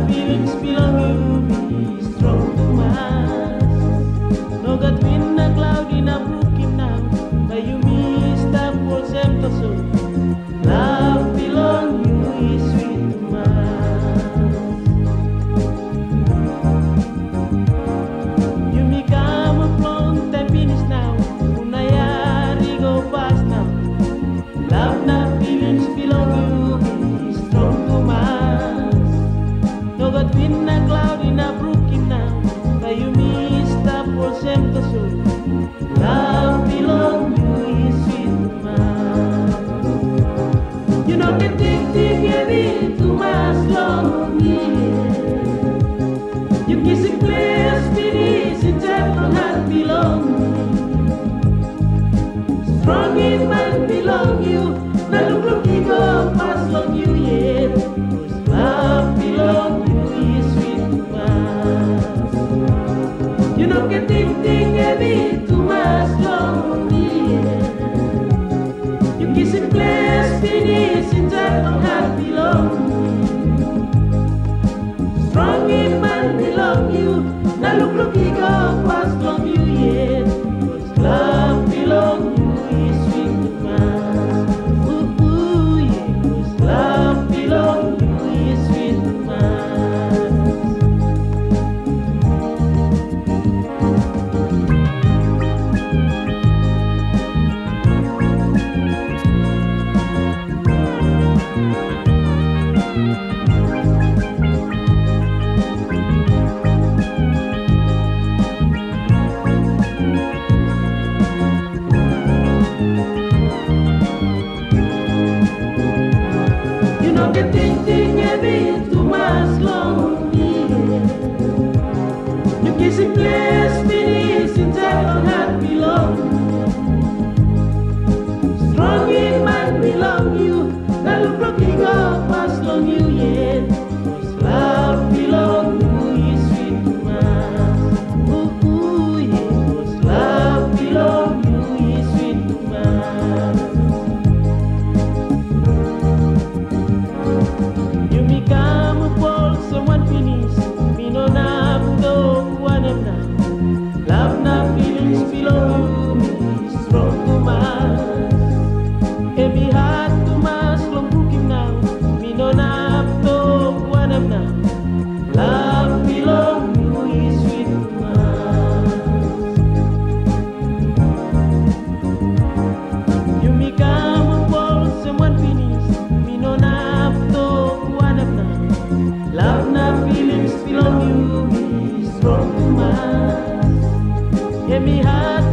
Love feelings belong you, be strong to mas. No God win na cloud in a broken now. Kayo mi stop all same to so. Love belong you is sweet to mas. You me come a front time finish now. Unayari go past now. Love na feelings belong you, be strong to mas. No God win na cloud in a broken now. Kayo mi stop all same to so. Love belong you is sweet to mas. You know the thing heavy to mas long year. You kiss a clear spirit inside my heart belong me. Strong in mind belong you. Na look go pass long you yet. Cause love belong you is sweet to mas. You know the thing heavy to mas long year. You kiss a clear spirit inside my heart belong me. Strong in man belong you. Na look go past long you yet. Cause love belong you is sweet to mas. Ooh, ooh, yeah. Cause love belong you is sweet to mas. You know the thing heavy to mas long year. You kiss a clear spirit inside my heart belong. Strong in man belong you. Na look go past long you yet. Cause love belong you is sweet to mas. Ooh, ooh, yeah. Cause love belong you is sweet to mas. You me come a fall, someone finish. Me no nap to one of now. Love na feelings belong you, me strong to mas. Every heart to mas long broken now. Me no nap to one of now. Love belong you is sweet to mas. You me come a fall, someone finish. Me no nap to one of now. Love na feelings belong you, be strong to mas. Yeah, me heart